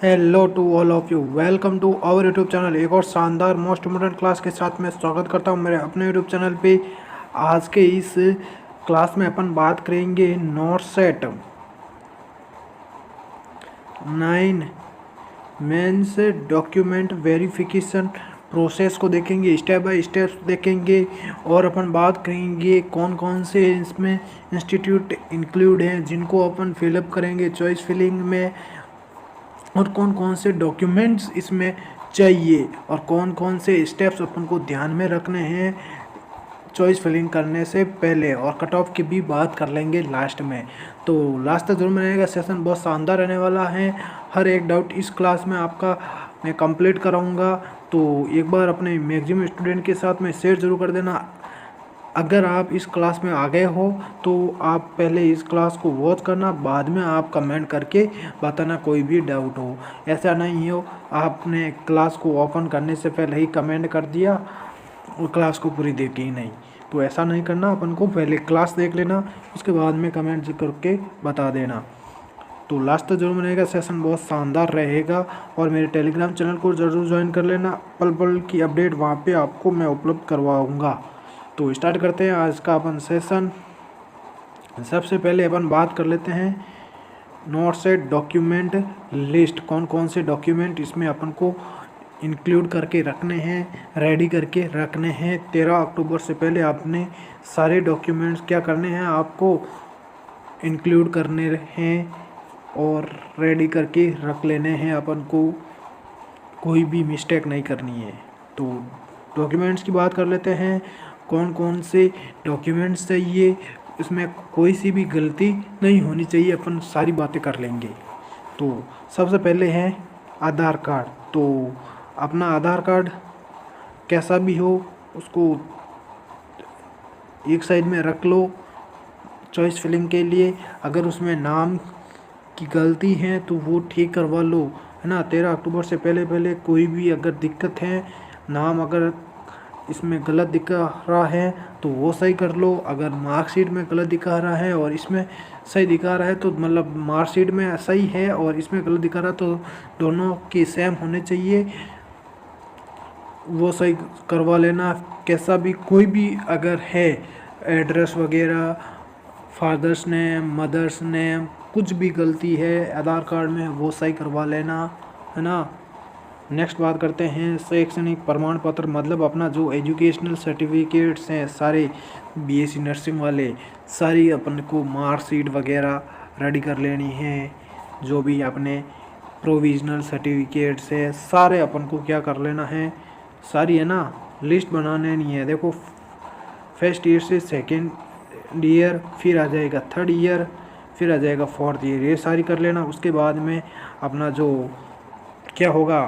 Hello to all of you, welcome to our YouTube channel. एक और शानदार most important class के साथ मैं स्वागत करता हूं मेरे अपने यूट्यूब चैनल पे। आज के इस क्लास में अपन बात करेंगे NORCET 9 mains document verification process को देखेंगे, स्टेप बाय स्टेप देखेंगे। और अपन बात करेंगे कौन कौन से इसमें इंस्टीट्यूट इंक्लूड हैं जिनको अपन फिलअप करेंगे चॉइस फिलिंग में, और कौन कौन से डॉक्यूमेंट्स इसमें चाहिए और कौन कौन से स्टेप्स अपन को ध्यान में रखने हैं चॉइस फिलिंग करने से पहले। और कट ऑफ की भी बात कर लेंगे लास्ट में। तो लास्ट तक जरूर रहेगा, सेशन बहुत शानदार रहने वाला है। हर एक डाउट इस क्लास में आपका मैं कंप्लीट कराऊंगा, तो एक बार अपने मैक्सिमम स्टूडेंट के साथ में शेयर जरूर कर देना। अगर आप इस क्लास में आ गए हो तो आप पहले इस क्लास को वॉच करना, बाद में आप कमेंट करके बताना कोई भी डाउट हो। ऐसा नहीं हो आपने क्लास को ओपन करने से पहले ही कमेंट कर दिया और क्लास को पूरी देखी ही नहीं। तो ऐसा नहीं करना, अपन को पहले क्लास देख लेना, उसके बाद में कमेंट करके बता देना। तो लास्ट तक जरूर रहेगा, सेशन बहुत शानदार रहेगा। और मेरे टेलीग्राम चैनल को ज़रूर ज्वाइन कर लेना, पल पल की अपडेट वहाँ पे आपको मैं उपलब्ध करवाऊँगा। तो स्टार्ट करते हैं आज का अपन सेशन। सबसे पहले अपन बात कर लेते हैं नोट सेट डॉक्यूमेंट लिस्ट। कौन कौन से डॉक्यूमेंट इसमें अपन को इंक्लूड करके रखने हैं, रेडी करके रखने हैं। 13 अक्टूबर से पहले आपने सारे डॉक्यूमेंट्स क्या करने हैं, आपको इंक्लूड करने हैं और रेडी करके रख लेने हैं। अपन को कोई भी मिस्टेक नहीं करनी है। तो डॉक्यूमेंट्स की बात कर लेते हैं, कौन कौन से डॉक्यूमेंट्स चाहिए, इसमें कोई सी भी गलती नहीं होनी चाहिए, अपन सारी बातें कर लेंगे। तो सबसे पहले है आधार कार्ड। तो अपना आधार कार्ड कैसा भी हो उसको एक साइड में रख लो चॉइस फिलिंग के लिए। अगर उसमें नाम की गलती है तो वो ठीक करवा लो, है ना। 13 अक्टूबर से पहले पहले कोई भी अगर दिक्कत है, नाम अगर इसमें गलत दिखा रहा है तो वो सही कर लो। अगर मार्कशीट में गलत दिखा रहा है और इसमें सही दिखा रहा है तो मतलब मार्कशीट में सही है और इसमें गलत दिखा रहा है, तो दोनों के सेम होने चाहिए, वो सही करवा लेना। कैसा भी कोई भी अगर है एड्रेस वगैरह, फादर्स नेम, मदर्स नेम, कुछ भी गलती है आधार कार्ड में वो सही करवा लेना, है ना। नेक्स्ट बात करते हैं शैक्षणिक प्रमाण पत्र, मतलब अपना जो एजुकेशनल सर्टिफिकेट्स हैं सारे, बीएससी नर्सिंग वाले सारी अपन को मार्कशीट वगैरह रेडी कर लेनी है। जो भी अपने प्रोविजनल सर्टिफिकेट्स है सारे अपन को क्या कर लेना है, सारी, है ना, लिस्ट बनाने नहीं है। देखो फर्स्ट ईयर से सेकेंड ईयर, फिर आ जाएगा थर्ड ईयर, फिर आ जाएगा फोर्थ ईयर, ये सारी कर लेना। उसके बाद में अपना जो क्या होगा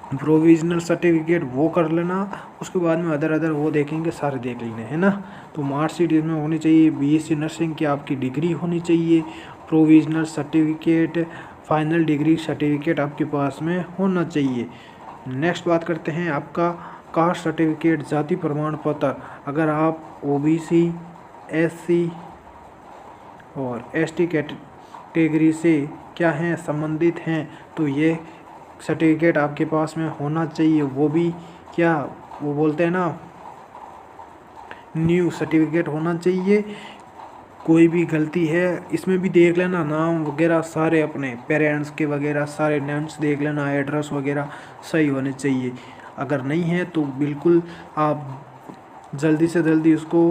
प्रोविजनल सर्टिफिकेट वो कर लेना। उसके बाद में अदर वो देखेंगे, सारे देख लेने, है ना। तो मार्कशीट इसमें होनी चाहिए, बीएससी नर्सिंग की आपकी डिग्री होनी चाहिए, provisional certificate, final decree certificate आपके पास में होना चाहिए। नेक्स्ट बात करते हैं आपका कास्ट सर्टिफिकेट, जाति प्रमाण पत्र। अगर आप ओबीसी, एससी और एसटी कैटेगरी से क्या हैं, संबंधित हैं, तो ये सर्टिफिकेट आपके पास में होना चाहिए। वो भी क्या वो बोलते हैं ना, न्यू सर्टिफिकेट होना चाहिए। कोई भी गलती है इसमें भी देख लेना, नाम वगैरह सारे अपने पेरेंट्स के वगैरह सारे नेम्स देख लेना, एड्रेस वगैरह सही होने चाहिए। अगर नहीं है तो बिल्कुल आप जल्दी से जल्दी उसको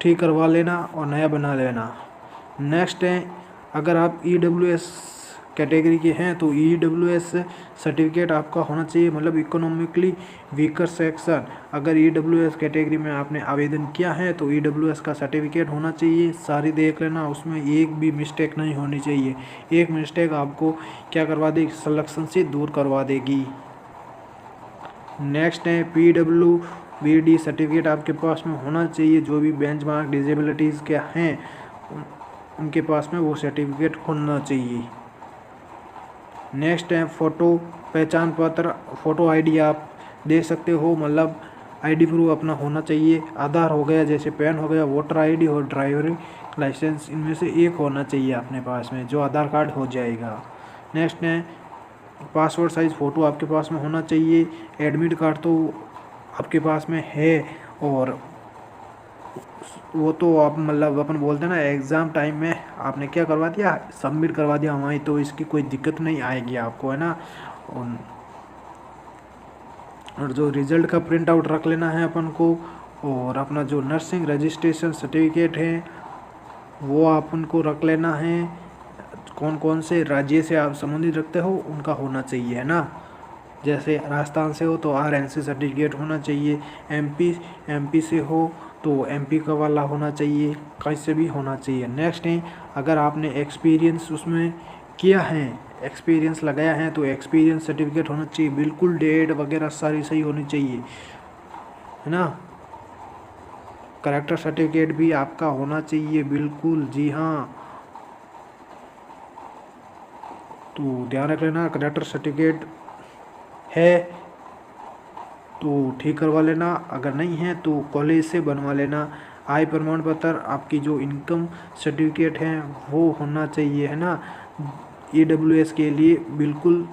ठीक करवा लेना और नया बना लेना। नेक्स्ट है, अगर आप ईडब्ल्यूएस कैटेगरी के हैं तो ईडब्ल्यूएस सर्टिफिकेट आपका होना चाहिए, मतलब इकोनॉमिकली वीकर सेक्शन। अगर ईडब्ल्यूएस कैटेगरी में आपने आवेदन किया है तो ईडब्ल्यूएस का सर्टिफिकेट होना चाहिए। सारी देख लेना, उसमें एक भी मिस्टेक नहीं होनी चाहिए। एक मिस्टेक आपको क्या करवा देगी, सिलेक्शन से दूर करवा देगी। नेक्स्ट है पीडब्ल्यूबीडी सर्टिफिकेट आपके पास में होना चाहिए। जो भी बेंचमार्क डिजेबिलिटीज़ के हैं उनके पास में वो सर्टिफिकेट होना चाहिए। नेक्स्ट है फ़ोटो पहचान पत्र, फ़ोटो आईडी आप दे सकते हो, मतलब आईडी प्रूफ अपना होना चाहिए। आधार हो गया, जैसे पैन हो गया, वोटर आईडी और ड्राइविंग लाइसेंस, इनमें से एक होना चाहिए अपने पास में, जो आधार कार्ड हो जाएगा। नेक्स्ट है पासपोर्ट साइज़ फ़ोटो आपके पास में होना चाहिए। एडमिट कार्ड तो आपके पास में है, और वो तो आप मतलब अपन बोलते हैं ना, एग्ज़ाम टाइम में आपने क्या करवा दिया, सबमिट करवा दिया वहीं, तो इसकी कोई दिक्कत नहीं आएगी आपको, है ना। और जो रिज़ल्ट का प्रिंट आउट रख लेना है अपन को, और अपना जो नर्सिंग रजिस्ट्रेशन सर्टिफिकेट है वो अपन को रख लेना है। कौन कौन से राज्य से आप संबंधित रखते हो उनका होना चाहिए, है ना। जैसे राजस्थान से हो तो RNC सर्टिफिकेट होना चाहिए, MP से हो तो MP का वाला होना चाहिए, कहीं से भी होना चाहिए। नेक्स्ट है, अगर आपने एक्सपीरियंस उसमें किया है, एक्सपीरियंस लगाया है, तो एक्सपीरियंस सर्टिफिकेट होना चाहिए, बिल्कुल डेट वगैरह सारी सही होनी चाहिए, है ना। करेक्टर सर्टिफिकेट भी आपका होना चाहिए, बिल्कुल, जी हाँ। तो ध्यान रख लेना, करेक्टर सर्टिफिकेट है तो ठीक करवा लेना, अगर नहीं है तो कॉलेज से बनवा लेना। आय प्रमाण पत्र, आपकी जो इनकम सर्टिफिकेट है वो होना चाहिए, है ना। EWS के लिए बिल्कुल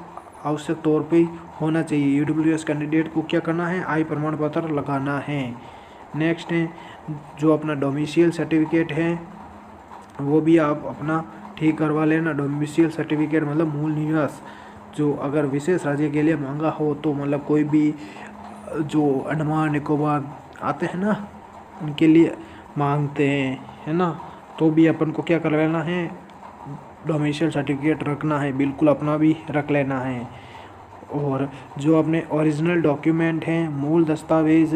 आवश्यक तौर पे होना चाहिए। EWS कैंडिडेट को क्या करना है, आय प्रमाण पत्र लगाना है। नेक्स्ट है, जो अपना डोमिसाइल सर्टिफिकेट है वो भी आप अपना ठीक करवा लेना। डोमिसाइल सर्टिफिकेट मतलब मूल निवास, जो अगर विशेष राज्य के लिए मांगा हो तो मतलब कोई भी जो अंडमान निकोबार आते हैं ना उनके लिए मांगते हैं, है ना, तो भी अपन को क्या कर लेना है, डोमिसाइल सर्टिफिकेट रखना है, बिल्कुल अपना भी रख लेना है। और जो अपने ओरिजिनल डॉक्यूमेंट हैं, मूल दस्तावेज़,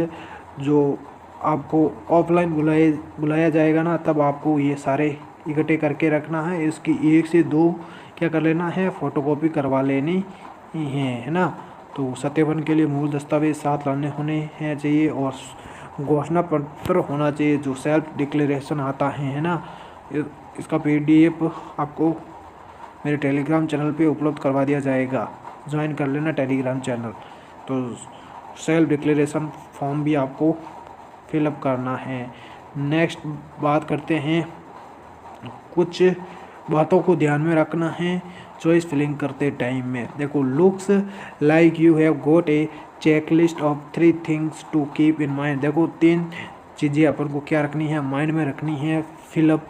जो आपको ऑफलाइन बुलाया जाएगा ना, तब आपको ये सारे इकट्ठे करके रखना है। इसकी 1 से 2 क्या कर लेना है, फ़ोटोकॉपी करवा लेनी है ना। तो सत्यापन के लिए मूल दस्तावेज साथ लाने होने हैं चाहिए, और घोषणा पत्र होना चाहिए, जो सेल्फ डिक्लेरेशन आता है ना। इसका PDF आपको मेरे टेलीग्राम चैनल पे उपलब्ध करवा दिया जाएगा, ज्वाइन कर लेना टेलीग्राम चैनल। तो सेल्फ डिक्लेरेशन फॉर्म भी आपको फिलअप करना है। नेक्स्ट बात करते हैं, कुछ बातों को ध्यान में रखना है चॉइस फिलिंग करते टाइम में। देखो, looks like you have got a checklist of 3 things to keep in mind. देखो, 3 चीज़ें अपन को क्या रखनी है, माइंड में रखनी है फिलअप,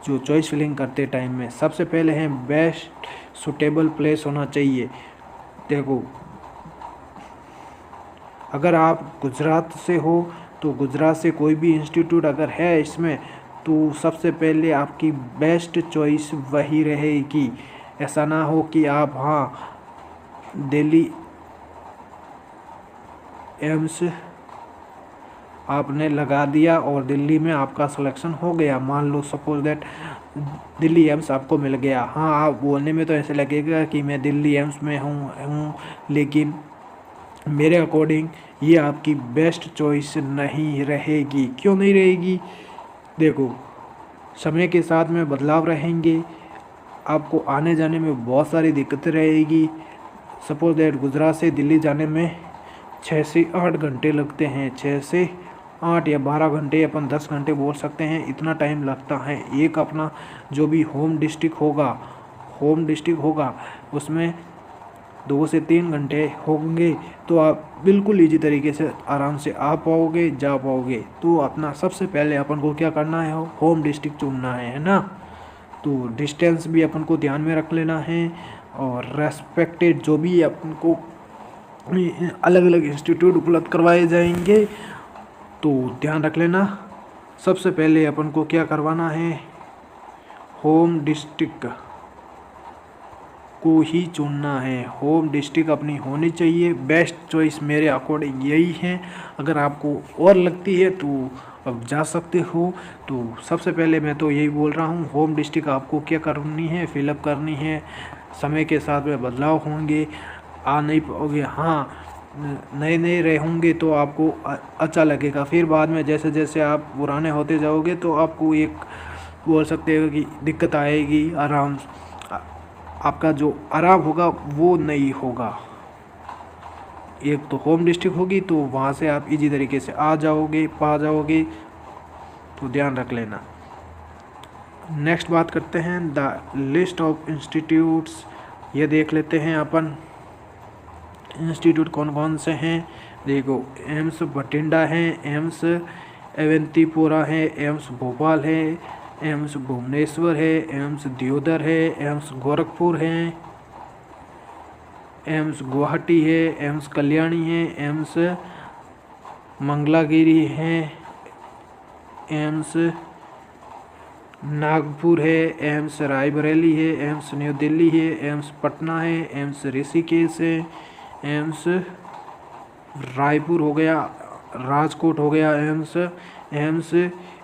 जो चॉइस फिलिंग करते टाइम में। सबसे पहले है बेस्ट सुटेबल प्लेस होना चाहिए। देखो, अगर आप गुजरात से हो तो गुजरात से कोई भी इंस्टीट्यूट अगर है इसमें, तो सबसे पहले आपकी बेस्ट चॉइस वही रहेगी। ऐसा ना हो कि आप दिल्ली एम्स आपने लगा दिया और दिल्ली में आपका सिलेक्शन हो गया, मान लो सपोज दैट दिल्ली एम्स आपको मिल गया। आप बोलने में तो ऐसे लगेगा कि मैं दिल्ली एम्स में हूँ, लेकिन मेरे अकॉर्डिंग ये आपकी बेस्ट चॉइस नहीं रहेगी। क्यों नहीं रहेगी? देखो, समय के साथ में बदलाव रहेंगे, आपको आने जाने में बहुत सारी दिक्कतें रहेगी। सपोज दैट गुजरात से दिल्ली जाने में 6 से 8 घंटे लगते हैं, 6 से 8 या 12 घंटे, अपन 10 घंटे बोल सकते हैं, इतना टाइम लगता है। एक अपना जो भी होम डिस्ट्रिक्ट होगा उसमें 2 से 3 घंटे होंगे, तो आप बिल्कुल इजी तरीके से आराम से आ पाओगे, जा पाओगे। तो अपना सबसे पहले अपन को क्या करना है, होम डिस्ट्रिक्ट चुनना है ना। तो डिस्टेंस भी अपन को ध्यान में रख लेना है, और रेस्पेक्टेड जो भी अपन को अलग अलग इंस्टीट्यूट उपलब्ध करवाए जाएंगे, तो ध्यान रख लेना। सबसे पहले अपन को क्या करवाना है, होम डिस्ट्रिक्ट को ही चुनना है। होम डिस्ट्रिक्ट अपनी होनी चाहिए, बेस्ट चॉइस मेरे अकॉर्डिंग यही है। अगर आपको और लगती है तो अब जा सकते हो। तो सबसे पहले मैं तो यही बोल रहा हूँ, होम डिस्ट्रिक्ट आपको क्या करनी है, फिलअप करनी है। समय के साथ में बदलाव होंगे, आ नहीं पाओगे, नए रहे होंगे तो आपको अच्छा लगेगा। फिर बाद में जैसे जैसे आप पुराने होते जाओगे तो आपको एक बोल सकते हो कि दिक्कत आएगी, आपका जो आराम होगा वो नहीं होगा। एक तो होम डिस्ट्रिक्ट होगी तो वहाँ से आप इजी तरीके से आ जाओगे, पा जाओगे, तो ध्यान रख लेना। नेक्स्ट बात करते हैं द लिस्ट ऑफ इंस्टीट्यूट्स, ये देख लेते हैं अपन। इंस्टीट्यूट कौन कौन से हैं, देखो एम्स बठिंडा है, एम्स अवंतीपोरा है, एम्स भोपाल है, एम्स भुवनेश्वर है, एम्स दियोदर है, एम्स गोरखपुर है, एम्स गुवाहाटी है, एम्स कल्याणी है, एम्स मंगलागिरी है, एम्स नागपुर है, एम्स रायबरेली है, एम्स न्यू दिल्ली है, एम्स पटना है, एम्स ऋषिकेश है, एम्स रायपुर हो गया, राजकोट हो गया, एम्स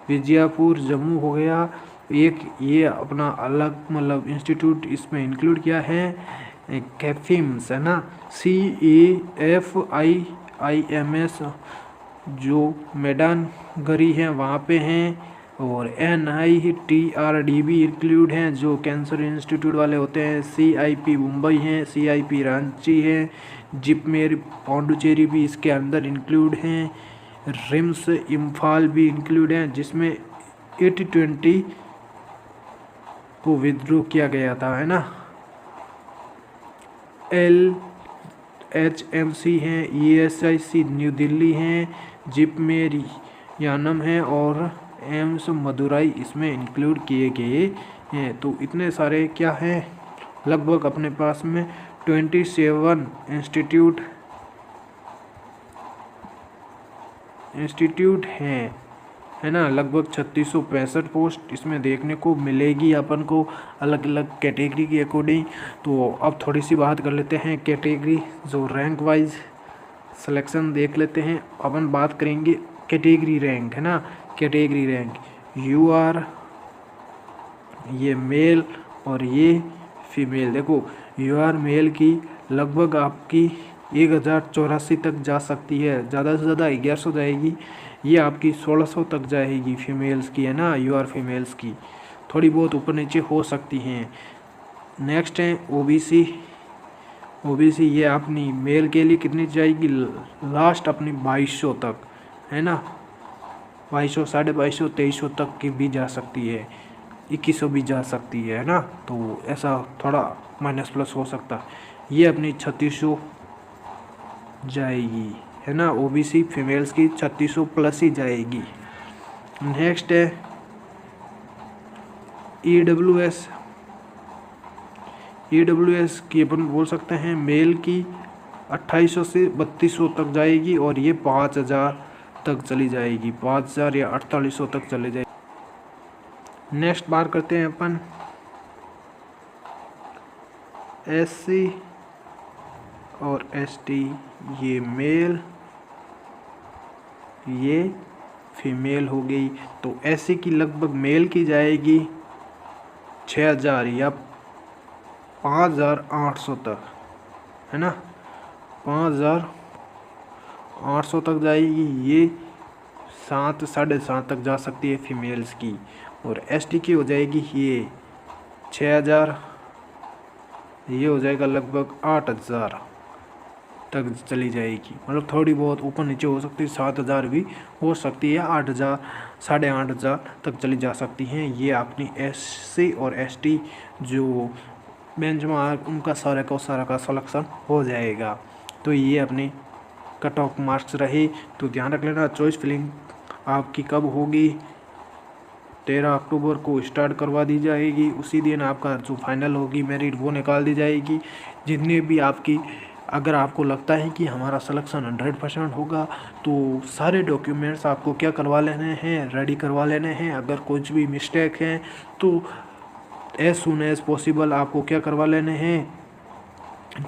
विजयपुर जम्मू हो गया। एक ये अपना अलग मतलब इंस्टीट्यूट इसमें इंक्लूड किया है कैफिम्स है ना, CAFIIMS जो मैदानगरी है वहाँ पे हैं, और NITRD भी इंक्लूड हैं जो कैंसर इंस्टीट्यूट वाले होते हैं, CIP मुंबई हैं, CIP रांची है, जिपमेर पौंडुचेरी भी इसके अंदर इंक्लूड हैं, रिम्स इम्फाल भी इंक्लूड हैं जिसमें 80-20 को विद्रोह किया गया था है ना। LHMC हैं, ESIC न्यू दिल्ली हैं, जिपमेर यानम है और एम्स मदुराई इसमें इंक्लूड किए गए हैं। तो इतने सारे क्या हैं, लगभग अपने पास में 27 इंस्टीट्यूट हैं है ना। लगभग 3665 पोस्ट इसमें देखने को मिलेगी अपन को अलग अलग कैटेगरी के अकॉर्डिंग। तो अब थोड़ी सी बात कर लेते हैं कैटेगरी जो रैंक वाइज सिलेक्शन देख लेते हैं। अपन बात करेंगे कैटेगरी रैंक है ना, कैटेगरी रैंक UR ये मेल और ये फीमेल। देखो UR मेल की लगभग आपकी 1084 तक जा सकती है, ज़्यादा से ज़्यादा 1100 जाएगी, ये आपकी 1600 तक जाएगी फीमेल्स की है ना। UR फीमेल्स की थोड़ी बहुत ऊपर नीचे हो सकती हैं। नेक्स्ट है OBC ये अपनी मेल के लिए कितनी जाएगी, लास्ट अपनी 2200 तक है ना, 2200, 2250, 2300 तक की भी जा सकती है, 2100 भी जा सकती है ना। तो ऐसा थोड़ा माइनस प्लस हो सकता है। ये अपनी 3600 जाएगी है ना, OBC फीमेल्स की 3600 प्लस ही जाएगी। नेक्स्ट है EWS की अपन बोल सकते हैं मेल की 2800 से 3200 तक जाएगी और ये 5000 तक चली जाएगी, 5000 या 4800 तक चले जाएगी। नेक्स्ट बात करते हैं अपन SC और ST, ये मेल ये फीमेल हो गई। तो SC की लगभग मेल की जाएगी 6000 या 5800 तक है ना, 5800 तक जाएगी, ये 7 साढ़े 7 तक जा सकती है फीमेल्स की। और ST की हो जाएगी ये 6000, ये हो जाएगा लगभग 8000 तक चली जाएगी, मतलब थोड़ी बहुत ऊपर नीचे हो सकती है, 7000 भी हो सकती है, 8000 साढ़े 8000 तक चली जा सकती हैं। ये अपनी SC और ST जो बेंचमार्क उनका सारा का सिलेक्शन हो जाएगा। तो ये अपनी कट ऑफ मार्क्स रहे। तो ध्यान रख लेना, चॉइस फिलिंग आपकी कब होगी, 13 अक्टूबर को स्टार्ट करवा दी जाएगी, उसी दिन आपका जो फाइनल होगी मेरिट वो निकाल दी जाएगी। जितने भी आपकी अगर आपको लगता है कि हमारा सिलेक्शन 100% होगा तो सारे डॉक्यूमेंट्स आपको क्या करवा लेने हैं, रेडी करवा लेने हैं। अगर कुछ भी मिस्टेक है तो एज सुन एज पॉसिबल आपको क्या करवा लेने हैं,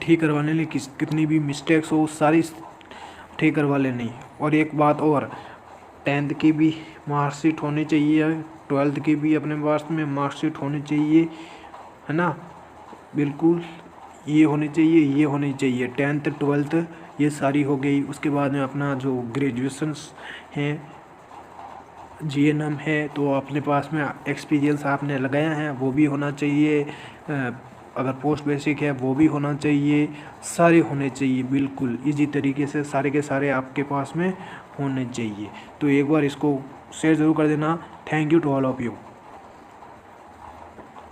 ठीक करवा लेने। कितनी भी मिस्टेक्स हो सारी ठीक करवा लेनी। और एक बात और, 10th की भी मार्कशीट होनी चाहिए, 12th की भी अपने पास में मार्कशीट होनी चाहिए है ना, बिल्कुल ये होनी चाहिए 10th 12th ये सारी हो गई। उसके बाद में अपना जो ग्रेजुएशंस हैं GNM है तो अपने पास में एक्सपीरियंस आपने लगाया है वो भी होना चाहिए, अगर पोस्ट बेसिक है वो भी होना चाहिए, सारे होने चाहिए बिल्कुल इजी तरीके से, सारे के सारे आपके पास में होने चाहिए। तो एक बार इसको शेयर ज़रूर कर देना। Thank you to all of you.